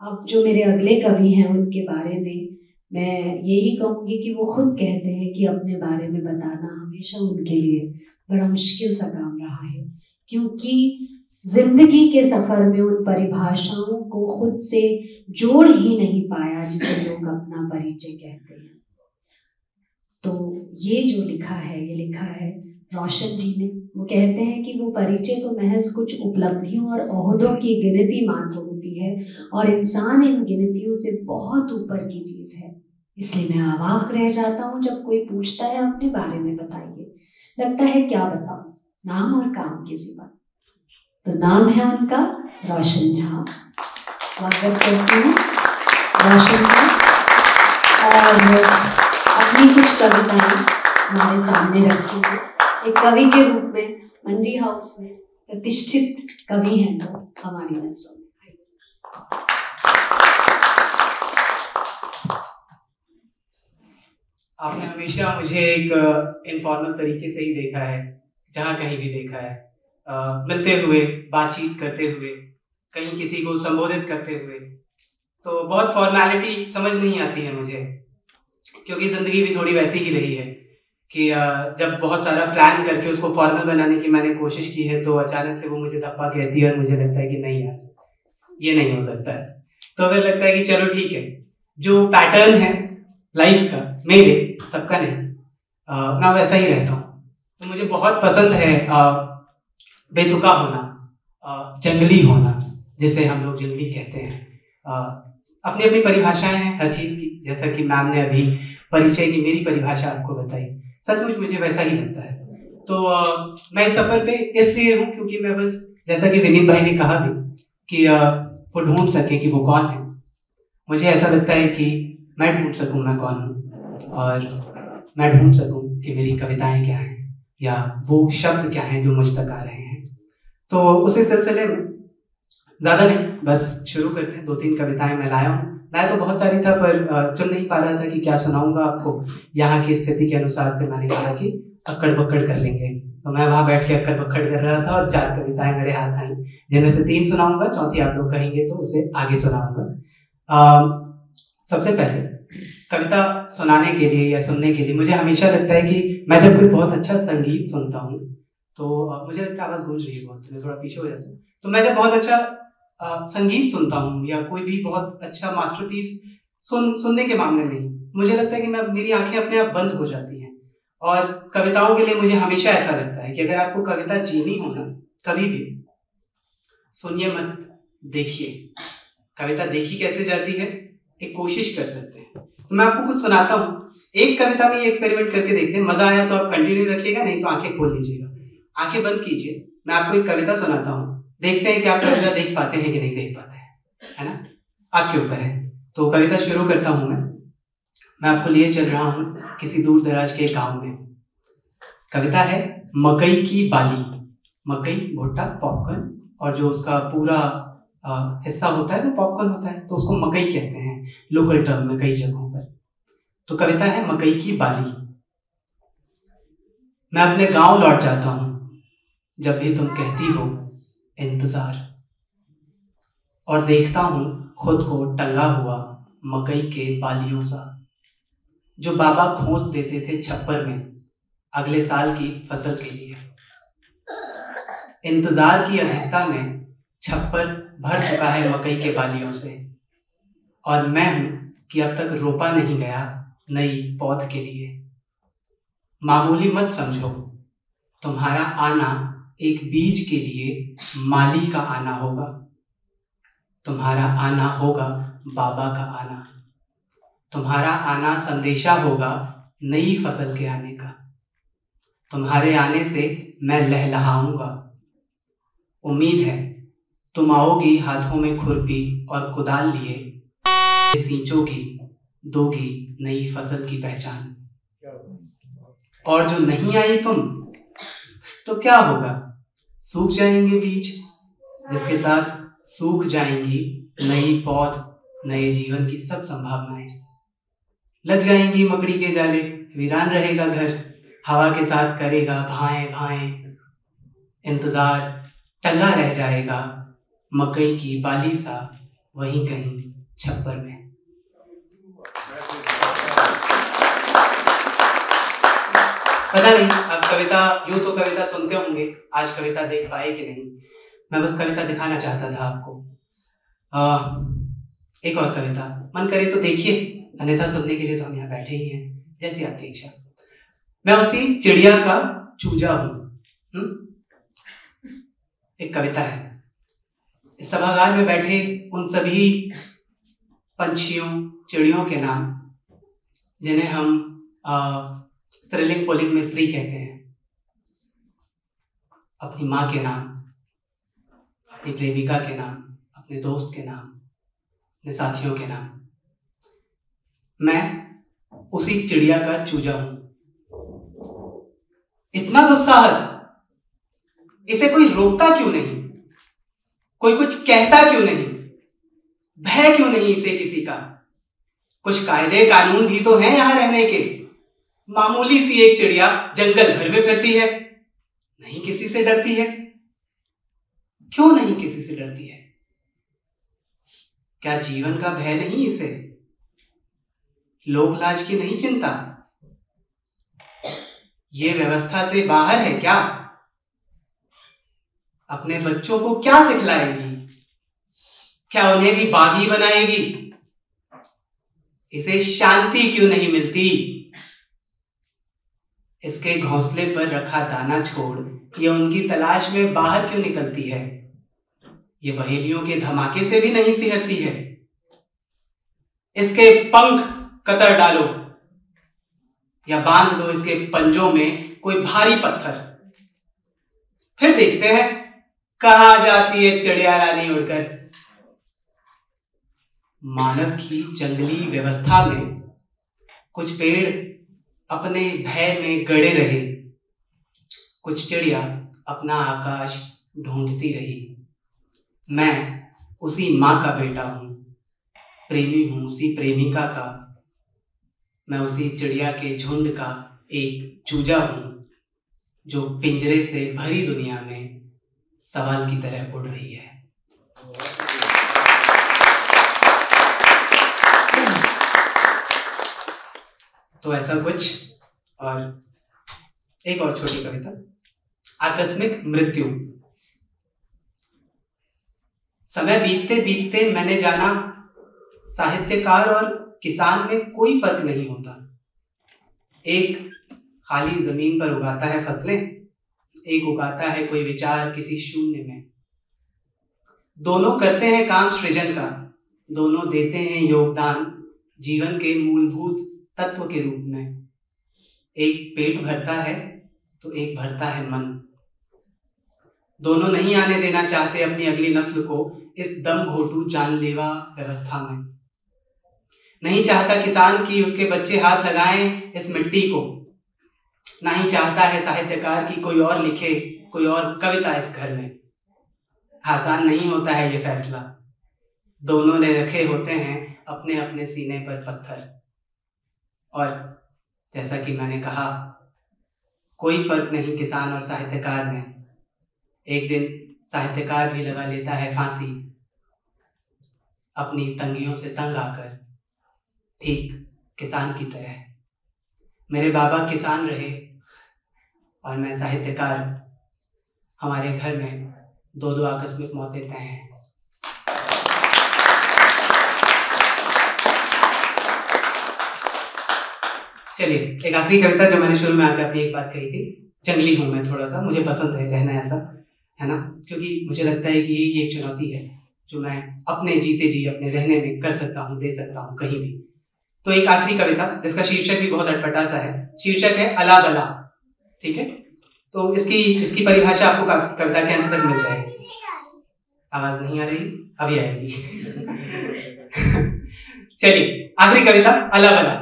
अब जो मेरे अगले कवि हैं उनके बारे में मैं यही कहूँगी कि वो खुद कहते हैं कि अपने बारे में बताना हमेशा उनके लिए बड़ा मुश्किल सा काम रहा है, क्योंकि जिंदगी के सफर में उन परिभाषाओं को खुद से जोड़ ही नहीं पाया जिसे लोग अपना परिचय कहते हैं। तो ये जो लिखा है, ये लिखा है रोशन जी ने। वो कहते हैं कि वो परिचय तो महज कुछ उपलब्धियों और ओहदों की गिनती मात्र होती है और इंसान इन गिनतियों से बहुत ऊपर की चीज है। इसलिए मैं अवाक रह जाता हूँ जब कोई पूछता है अपने बारे में बताइए। लगता है क्या बताऊं, नाम और काम के सिवा। तो नाम है उनका रोशन झा। स्वागत करती हूँ रोशन का। और अपनी कुछ कविताएं हमारे सामने रखी है। एक कवि के रूप में मंडी हाउस में प्रतिष्ठित कवि हैं वो हमारी नजरों में। आपने हमेशा मुझे एक इनफॉर्मल तरीके से ही देखा है, जहाँ कहीं भी देखा है, मिलते हुए, बातचीत करते हुए, कहीं किसी को संबोधित करते हुए। तो बहुत फॉर्मेलिटी समझ नहीं आती है मुझे, क्योंकि ज़िंदगी भी थोड़ी वैसी ही रही है कि जब बहुत सारा प्लान करके उसको फॉर्मल बनाने की मैंने कोशिश की है, तो अचानक से वो मुझे धप्पा कहती है और मुझे लगता है कि नहीं यार, ये नहीं हो सकता है। तो फिर लगता है कि चलो ठीक है, जो पैटर्न है लाइफ का, मेरे सबका नहीं, मैं वैसा ही रहता हूँ। तो मुझे बहुत पसंद है बेतुका होना, जंगली होना, जिसे हम लोग जंगली कहते हैं। अपनी अपनी परिभाषाएं हैं हर चीज़ की, जैसा कि मैम ने अभी परिचय की मेरी परिभाषा आपको बताई। सचमुच मुझे वैसा ही लगता है। तो मैं इस सफ़र पे इसलिए हूँ क्योंकि मैं बस, जैसा कि विनीत भाई ने कहा भी कि वो ढूंढ सके कि वो कौन है। मुझे ऐसा लगता है कि मैं ढूंढ सकूँ मैं कौन हूँ, और मैं ढूंढ सकूँ कि मेरी कविताएं क्या हैं या वो शब्द क्या हैं जो मुझ तक आ रहे हैं। तो उसी सिलसिले में ज़्यादा नहीं, बस शुरू करते हैं। 2-3 कविताएं मैं लाया तो बहुत सारी था, पर चुन नहीं पा रहा था कि क्या सुनाऊंगा आपको। यहाँ की स्थिति के अनुसार से मैंने कहा कि अक्कड़ बक्कड़ कर लेंगे। तो मैं वहाँ बैठ के अक्कड़ बक्कड़ कर रहा था और 4 कविताएं मेरे हाथ आई, जिनमें से 3 सुनाऊंगा, चौथी आप लोग कहेंगे तो उसे आगे सुनाऊंगा। सबसे पहले कविता सुनाने के लिए या सुनने के लिए मुझे हमेशा लगता है कि मैं जब कोई बहुत अच्छा संगीत सुनता हूँ तो मुझे लगता है आवाज़ गूंज रही है बहुत, तो मैं थोड़ा पीछे हो जाता हूँ। तो मैं जब बहुत अच्छा संगीत सुनता हूँ या कोई भी बहुत अच्छा मास्टरपीस सुनने के मामले में मुझे लगता है कि मेरी आंखें अपने आप बंद हो जाती हैं। और कविताओं के लिए मुझे हमेशा ऐसा लगता है कि अगर आपको कविता जीनी हो ना, कभी भी सुनिए मत, देखिए। कविता देखी कैसे जाती है, एक कोशिश कर सकते हैं। तो मैं आपको कुछ सुनाता हूँ। एक कविता में ये एक्सपेरिमेंट करके देखते हैं, मजा आया तो आप कंटिन्यू रखिएगा, नहीं तो आंखें खोल लीजिएगा। आंखें बंद कीजिए, मैं आपको एक कविता सुनाता हूँ, देखते हैं कि आप कविता देख पाते हैं कि नहीं देख पाते हैं, है ना? आपके ऊपर है। तो कविता शुरू करता हूँ मैं आपको लिए चल रहा हूँ किसी दूर दराज के गांव में। कविता है मकई की बाली। मकई, भुट्टा, पॉपकॉर्न, और जो उसका पूरा हिस्सा होता है वो पॉपकॉर्न होता है, तो उसको मकई कहते हैं लोकल टर्म में कई जगहों पर। तो कविता है मकई की बाली। मैं अपने गांव लौट जाता हूँ जब भी तुम कहती हो इंतजार, और देखता हूँ खुद को टंगा हुआ मकई के बालियों सा, जो बाबा खोस देते थे छप्पर में अगले साल की फसल के लिए। इंतजार की अधिकता में छप्पर भर चुका है मकई के बालियों से, और मैं हूं कि अब तक रोपा नहीं गया नई पौध के लिए। मामूली मत समझो, तुम्हारा आना एक बीज के लिए माली का आना होगा। तुम्हारा आना होगा बाबा का आना। तुम्हारा आना संदेशा होगा नई फसल के आने का। तुम्हारे आने से मैं लहलहाऊंगा। उम्मीद है तुम आओगी हाथों में खुरपी और कुदाल लिए, सींचोगी, दोगी नई फसल की पहचान। और जो नहीं आई तुम, तो क्या होगा? सूख जाएंगे बीज, जिसके साथ सूख जाएंगी नई पौध, नए जीवन की सब संभावनाएं। लग जाएंगी मकड़ी के जाले, वीरान रहेगा घर, हवा के साथ करेगा भाएं भाएं। इंतजार टंगा रह जाएगा मकई की बाली सा वहीं कहीं छप्पर में। पता नहीं अब कविता, यूं तो कविता सुनते होंगे, आज कविता देख पाए कि नहीं। मैं बस कविता दिखाना चाहता था आपको। एक और कविता, मन करे तो देखिए, अन्यथा सुनने के लिए तो हम यहाँ बैठे ही हैं, जैसी आपकी इच्छा। मैं उसी चिड़िया का चूजा हूं। एक कविता है। इस सभागार में बैठे उन सभी पंछियों, चिड़ियों के नाम जिन्हें हम स्त्रीलिंग पुल्लिंग में स्त्री कहते हैं, अपनी माँ के नाम, अपनी प्रेमिका के नाम, अपने दोस्त के नाम, अपने साथियों के नाम, मैं उसी चिड़िया का चूजा हूं। इतना दुस्साहस, इसे कोई रोकता क्यों नहीं, कोई कुछ कहता क्यों नहीं, भय क्यों नहीं इसे किसी का। कुछ कायदे कानून भी तो हैं यहां रहने के। मामूली सी एक चिड़िया जंगल भर में फिरती है, नहीं किसी से डरती है। क्यों नहीं किसी से डरती है? क्या जीवन का भय नहीं इसे? लोक लाज की नहीं चिंता? ये व्यवस्था से बाहर है क्या? अपने बच्चों को क्या सिखलाएगी? क्या उन्हें भी बागी बनाएगी? इसे शांति क्यों नहीं मिलती? इसके घोंसले पर रखा दाना छोड़ ये उनकी तलाश में बाहर क्यों निकलती है? ये बहेलियों के धमाके से भी नहीं सिहरती है। इसके पंख कतर डालो या बांध दो इसके पंजों में कोई भारी पत्थर, फिर देखते हैं कहां जाती है चिड़िया रानी उड़कर। मानव की जंगली व्यवस्था में कुछ पेड़ अपने भय में गड़े रहे, कुछ चिड़िया अपना आकाश ढूंढती रही। मैं उसी माँ का बेटा हूं, प्रेमी हूं उसी प्रेमिका का। मैं उसी चिड़िया के झुंड का एक चूजा हूं, जो पिंजरे से भरी दुनिया में सवाल की तरह उड़ रही है। तो ऐसा कुछ। और एक और छोटी कविता, आकस्मिक मृत्यु। समय बीतते बीतते मैंने जाना, साहित्यकार और किसान में कोई फर्क नहीं होता। एक खाली जमीन पर उगाता है फसलें, एक उगाता है कोई विचार किसी शून्य में। दोनों करते हैं काम सृजन का, दोनों देते हैं योगदान जीवन के मूलभूत तत्व के रूप में। एक पेट भरता है तो एक भरता है मन। दोनों नहीं आने देना चाहते अपनी अगली नस्ल को इस दम घोटू जानलेवा व्यवस्था में। नहीं चाहता किसान की उसके बच्चे हाथ लगाएं इस मिट्टी को। नहीं चाहता है साहित्यकार की कोई और लिखे कोई और कविता इस घर में। आसान नहीं होता है ये फैसला, दोनों ने रखे होते हैं अपने अपने सीने पर पत्थर। और जैसा कि मैंने कहा, कोई फर्क नहीं किसान और साहित्यकार में। एक दिन साहित्यकार भी लगा लेता है फांसी, अपनी तंगियों से तंग आकर, ठीक किसान की तरह। मेरे बाबा किसान रहे और मैं साहित्यकार। हमारे घर में दो दो आकस्मिक मौतें तय हैं। चलिए, एक आखिरी कविता जो मैंने शुरू में आकर अपनी एक बात कही थी। जंगली हूं मैं थोड़ा सा, मुझे पसंद है रहना ऐसा, है ना, क्योंकि मुझे लगता है कि यही एक चुनौती है जो मैं अपने जीते जी अपने रहने में कर सकता हूँ, दे सकता हूँ कहीं भी। तो एक आखिरी कविता जिसका शीर्षक भी बहुत अटपटा सा है, शीर्षक है अला बला। ठीक है, तो इसकी परिभाषा आपको कविता के अंत तक मिल जाएगी। आवाज नहीं आ रही, अभी आएगी। चलिए, आखिरी कविता अला बला।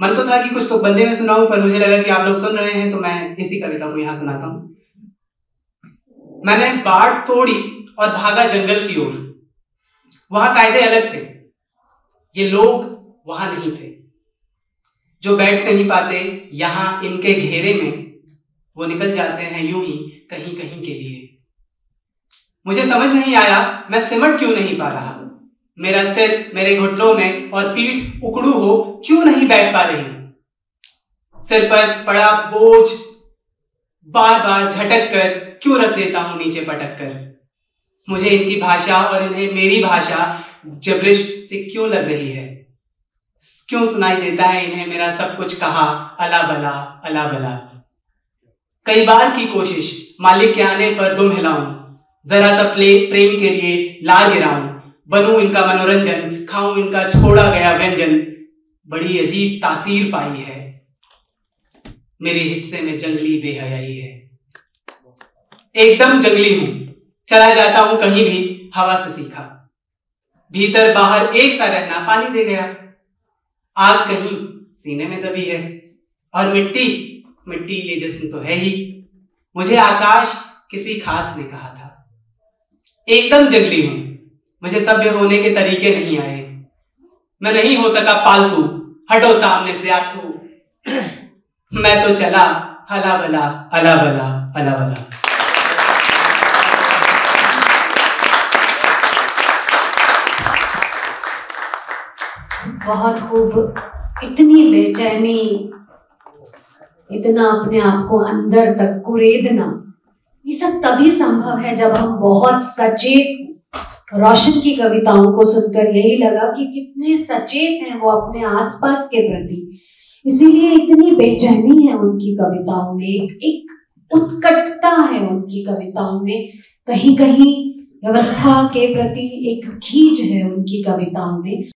मन तो था कि कुछ तो बंदे में सुनाऊं, पर मुझे लगा कि आप लोग सुन रहे हैं तो मैं इसी कविता को यहां सुनाता हूं। मैंने बाड़ तोड़ी और भागा जंगल की ओर। वहां कायदे अलग थे, ये लोग वहां नहीं थे। जो बैठ नहीं पाते यहां इनके घेरे में, वो निकल जाते हैं यूं ही कहीं कहीं के लिए। मुझे समझ नहीं आया मैं सिमट क्यों नहीं पा रहा। मेरा सिर मेरे घुटनों में और पीठ उकड़ू हो क्यों नहीं बैठ पा रही? सिर पर पड़ा बोझ बार बार झटक कर क्यों रख देता हूं नीचे पटक कर? मुझे इनकी भाषा और इन्हें मेरी भाषा जबरिश से क्यों लग रही है? क्यों सुनाई देता है इन्हें मेरा सब कुछ कहा अला बला अला बला? कई बार की कोशिश मालिक के आने पर दुम हिलाऊं, जरा सा प्रेम के लिए लार गिराऊं, बनूं इनका मनोरंजन, खाऊं इनका छोड़ा गया व्यंजन। बड़ी अजीब तासीर पाई है, मेरे हिस्से में जंगली बेहयाई है। एकदम जंगली हूं, चला जाता हूं कहीं भी हवा से सीखा। भीतर बाहर एक सा रहना पानी दे गया। आग कहीं सीने में दबी है और मिट्टी मिट्टी ये जिस्म तो है ही। मुझे आकाश किसी खास ने कहा था। एकदम जंगली हूं, मुझे सभ्य होने के तरीके नहीं आए। मैं नहीं हो सका पालतू, हटो सामने से आथू। मैं तो चला हला बला अला बला अला बला। बहुत खूब। इतनी बेचैनी, इतना अपने आप को अंदर तक कुरेदना, ये सब तभी संभव है जब हम बहुत सचेत। रोशन की कविताओं को सुनकर यही लगा कि कितने सचेत हैं वो अपने आसपास के प्रति। इसीलिए इतनी बेचैनी है उनकी कविताओं में, एक उत्कटता है उनकी कविताओं में, कहीं कहीं व्यवस्था के प्रति एक खींच है उनकी कविताओं में।